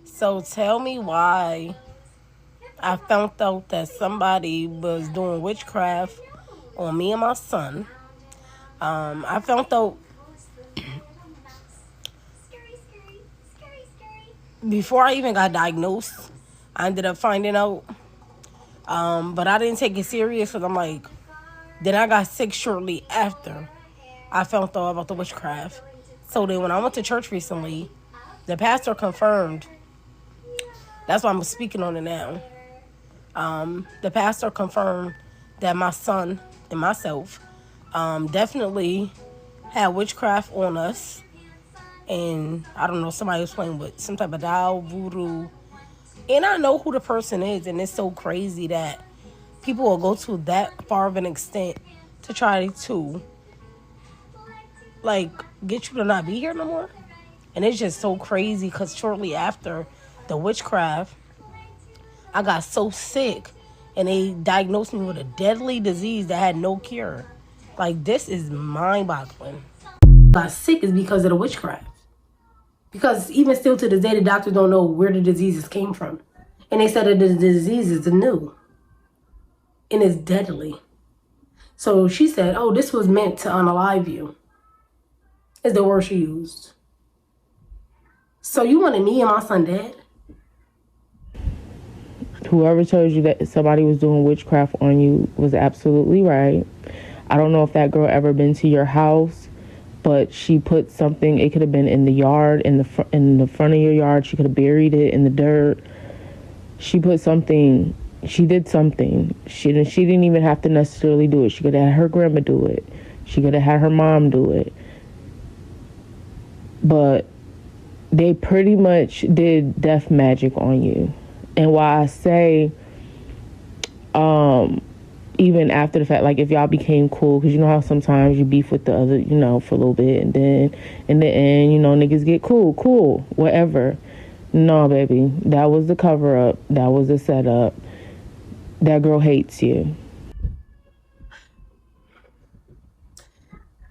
So tell me why I found out that somebody was doing witchcraft on me and my son. I found out before I even got diagnosed. I ended up finding out, but I didn't take it serious because I'm like, then I got sick shortly after I found out about the witchcraft. So then when I went to church recently, the pastor confirmed. That's why I'm speaking on it now. The pastor confirmed that my son and myself definitely had witchcraft on us. And I don't know, somebody was playing with some type of doll, voodoo. And I know who the person is, and it's so crazy that people will go to that far of an extent to try to, like, get you to not be here no more. And it's just so crazy because shortly after the witchcraft, I got so sick and they diagnosed me with a deadly disease that had no cure. Like, this is mind-boggling. I got sick is because of the witchcraft. Because even still to this day, the doctors don't know where the diseases came from. And they said that the disease is new. And it's deadly. So she said, oh, this was meant to unalive you. Is the word she used. So you wanted me and my son dead? Whoever told you that somebody was doing witchcraft on you was absolutely right. I don't know if that girl ever been to your house, but she put something. It could have been in the yard, in the front of your yard. She could have buried it in the dirt. She put something. She did something. She didn't even have to necessarily do it. She could have had her grandma do it. She could have had her mom do it. But they pretty much did death magic on you. And why I say, even after the fact, like if y'all became cool, because you know how sometimes you beef with the other, for a little bit, and then in the end, niggas get cool, whatever. No, baby, that was the cover up. That was the setup. That girl hates you.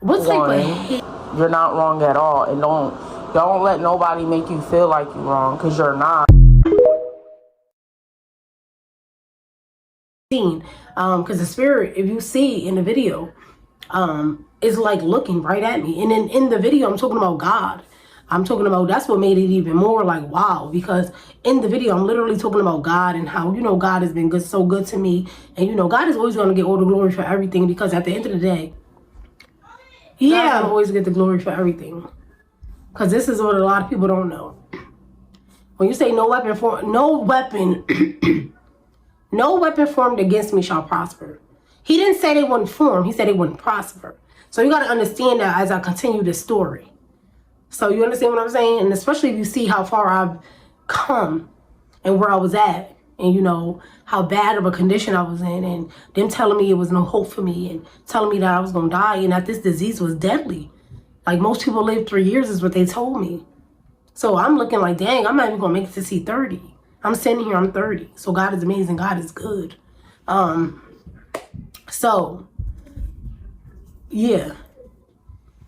What's like you're not wrong at all, and don't let nobody make you feel like you're wrong, because you're not. Because the spirit, if you see in the video, is like looking right at me. And then in the video, I'm talking about God. I'm talking about, that's what made it even more like wow, because in the video I'm literally talking about God and how God has been so good to me, and God is always going to get all the glory for everything, because at the end of the day, I always get the glory for everything. Because this is what a lot of people don't know. When you say no weapon formed against me shall prosper. He didn't say they wouldn't form. He said they wouldn't prosper. So you got to understand that as I continue this story. So you understand what I'm saying? And especially if you see how far I've come and where I was at, and how bad of a condition I was in, and them telling me it was no hope for me, and telling me that I was going to die, and that this disease was deadly. Like most people live 3 years is what they told me. So I'm looking like, dang, I'm not even going to make it to see 30. I'm sitting here, I'm 30. So God is amazing. God is good. So, yeah.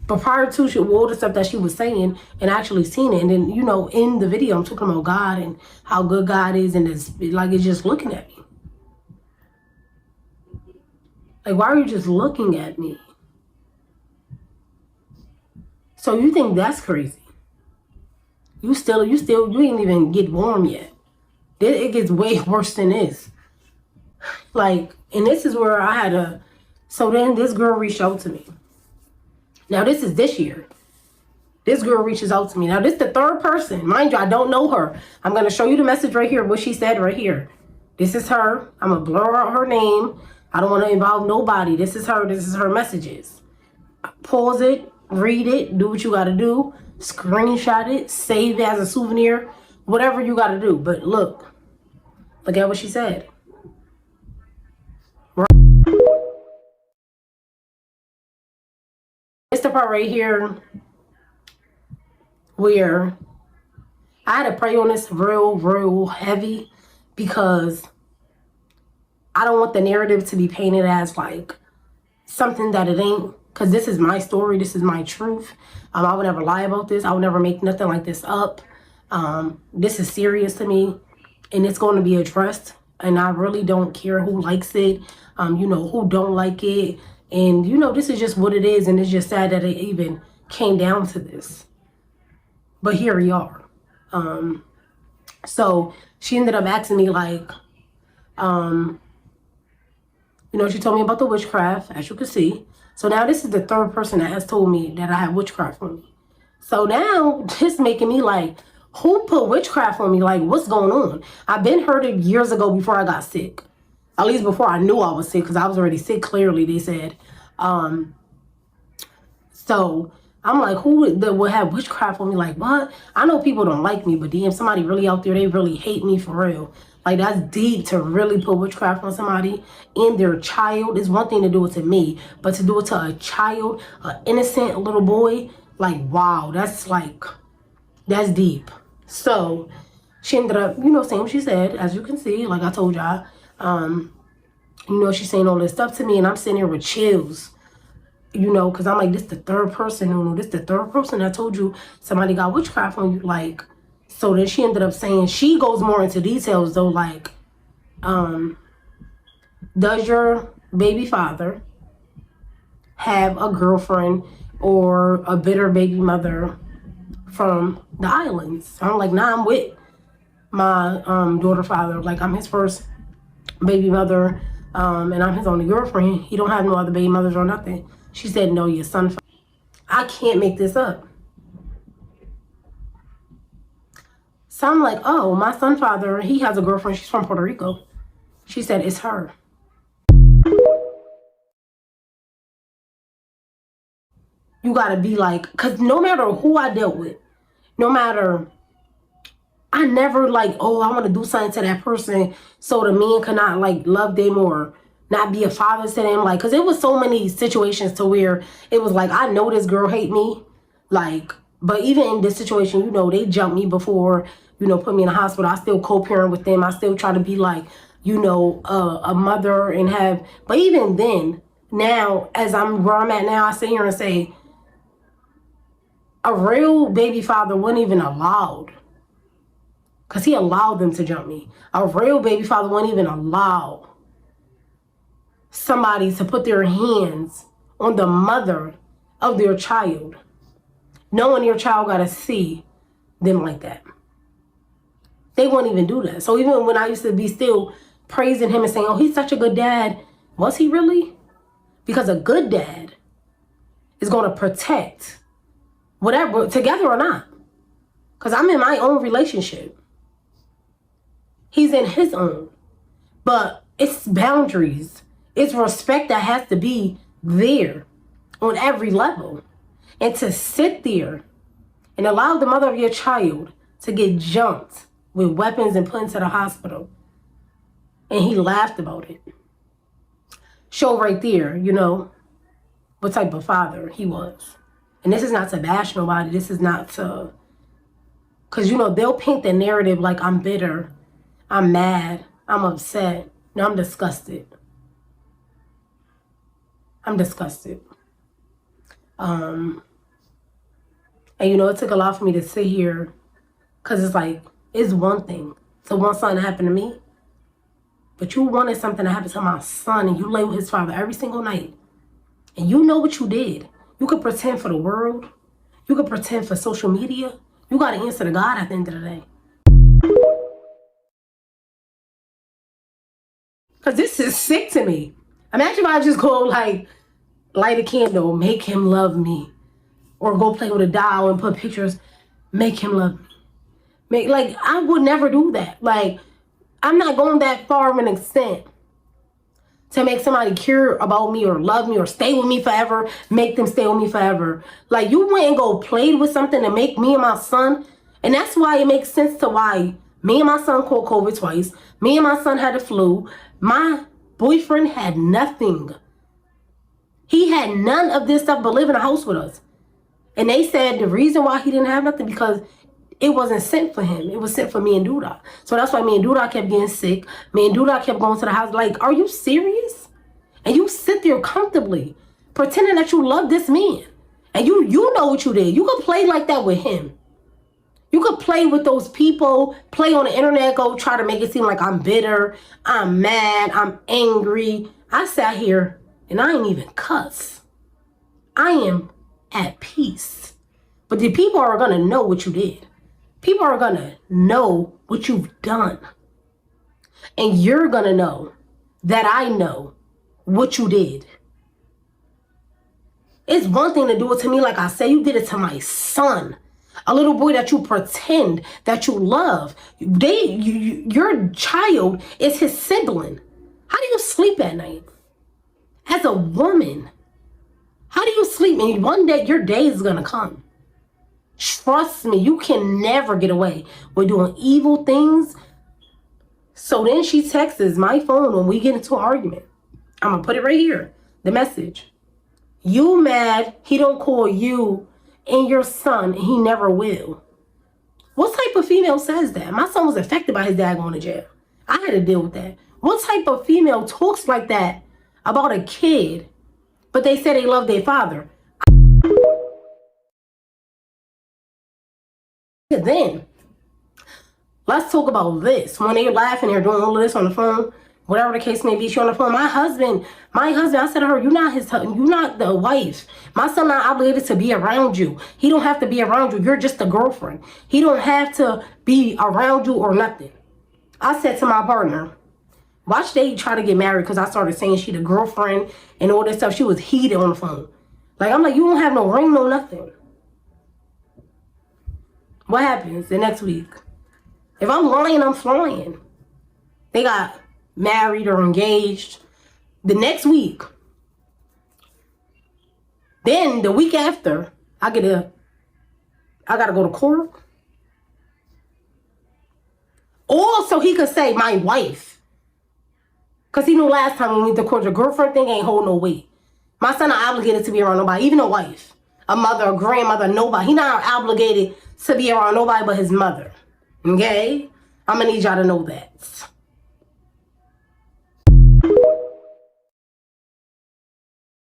But prior to all the stuff that she was saying and actually seeing it, and then, in the video, I'm talking about God and how good God is, and it's just looking at me. Like, why are you just looking at me? So you think that's crazy? You ain't even get warm yet. It gets way worse than this. Like, and this is where I had so then this girl reached out to me. Now this is this year. This girl reaches out to me. Now this is the third person. Mind you, I don't know her. I'm going to show you the message right here, what she said right here. This is her. I'm going to blur out her name. I don't want to involve nobody. This is her. This is her messages. Pause it, read it, do what you got to do. Screenshot it, save it as a souvenir, whatever you got to do. But look at what she said. It's the part right here where I had to pray on this real heavy, because I don't want the narrative to be painted as like something that it ain't. Because this is my story. This is my truth. I would never lie about this. I would never make nothing like this up. This is serious to me, and it's going to be addressed. And I really don't care who likes it, who don't like it. And, this is just what it is. And it's just sad that it even came down to this. But here we are. So she ended up asking me, like, she told me about the witchcraft, as you can see. So now this is the third person that has told me that I have witchcraft on me. So now this making me like, who put witchcraft on me? Like, what's going on? I've been heard it years ago before I got sick. At least before I knew I was sick, because I was already sick, clearly, they said. So I'm like, who would have witchcraft on me? Like, what? I know people don't like me, but damn, somebody really out there, they really hate me for real. Like, that's deep to really put witchcraft on somebody and their child. It's one thing to do it to me, but to do it to a child, an innocent little boy, like, wow, that's deep. So she ended up, saying what she said, as you can see, like I told y'all. She's saying all this stuff to me, and I'm sitting here with chills, because I'm like, this the third person, this the third person that told you somebody got witchcraft on you, like. So then she ended up saying, she goes more into details though, like, does your baby father have a girlfriend or a bitter baby mother from the islands? I'm like, nah, I'm with my daughter father. Like, I'm his first baby mother, and I'm his only girlfriend. He don't have no other baby mothers or nothing. She said, no, your son. I can't make this up. So I'm like, oh, my son father, he has a girlfriend. She's from Puerto Rico. She said, it's her. You gotta be like, because no matter who I dealt with, I never like, oh, I want to do something to that person so the man could not like love them or not be a father to them. Like, because it was so many situations to where it was like, I know this girl hate me. Like, but even in this situation, they jumped me before, put me in the hospital. I still co-parent with them. I still try to be like, a mother and have, but even then, now, as I'm where I'm at now, I sit here and say, a real baby father wasn't even allowed. Because he allowed them to jump me. A real baby father wouldn't even allow somebody to put their hands on the mother of their child, knowing your child got to see them like that. They wouldn't even do that. So even when I used to be still praising him and saying, oh, he's such a good dad, was he really? Because a good dad is going to protect whatever, together or not. Because I'm in my own relationship. He's in his own. But it's boundaries. It's respect that has to be there on every level. And to sit there and allow the mother of your child to get jumped with weapons and put into the hospital. And he laughed about it. Show right there, what type of father he was. And this is not to bash nobody. This is not to... Because, they'll paint the narrative like I'm bitter. I'm mad. I'm upset. No, I'm disgusted. I'm disgusted. And, it took a lot for me to sit here. Because it's like, it's one thing. So one something happened to me. But you wanted something to happen to my son. And you lay with his father every single night. And you know what you did. You could pretend for the world. You could pretend for social media. You got to answer to God at the end of the day. Because this is sick to me. Imagine if I just go like, light a candle, make him love me. Or go play with a doll and put pictures, make him love me. I would never do that. Like, I'm not going that far of an extent to make somebody care about me or love me or stay with me forever, make them stay with me forever. Like, you went and go played with something to make me and my son. And that's why it makes sense to why me and my son caught COVID twice. Me and my son had the flu. My boyfriend had nothing. He had none of this stuff but live in a house with us. And they said the reason why he didn't have nothing because it wasn't sent for him. It was sent for me and Duda. So that's why me and Duda kept getting sick. Me and Duda kept going to the house. Like, are you serious? And you sit there comfortably pretending that you love this man. And you know what you did. You can play like that with him. You could play with those people, play on the internet, go try to make it seem like I'm bitter, I'm mad, I'm angry. I sat here and I ain't even cuss. I am at peace. But the people are going to know what you did. People are going to know what you've done. And you're going to know that I know what you did. It's one thing to do it to me like I say. You did it to my son. A little boy that you pretend that you love. Your child is his sibling. How do you sleep at night? As a woman, how do you sleep? And one day, your day is going to come. Trust me, you can never get away with doing evil things. So then she texts my phone when we get into an argument. I'm going to put it right here. The message. You mad he don't call you and your son, and he never will. What type of female says that? My son was affected by his dad going to jail. I had to deal with that. What type of female talks like that about a kid, but they say they love their father? Then, let's talk about this. When they're laughing, they're doing all of this on the phone, whatever the case may be, she on the phone. My husband, I said to her, you're not the wife. My son not obligated to be around you. He don't have to be around you. You're just a girlfriend. He don't have to be around you or nothing. I said to my partner, watch they try to get married because I started saying she the girlfriend and all this stuff. She was heated on the phone. I'm like, you don't have no ring, no nothing. What happens the next week? If I'm lying, I'm flying. They got married or engaged the next week. Then the week after, I gotta go to court. Or so he could say my wife. Because he knew last time when we went to court, the girlfriend thing ain't hold no weight. My son not obligated to be around nobody, even a wife, a mother, a grandmother, nobody. He not obligated to be around nobody but his mother. Okay? I'm gonna need y'all to know that.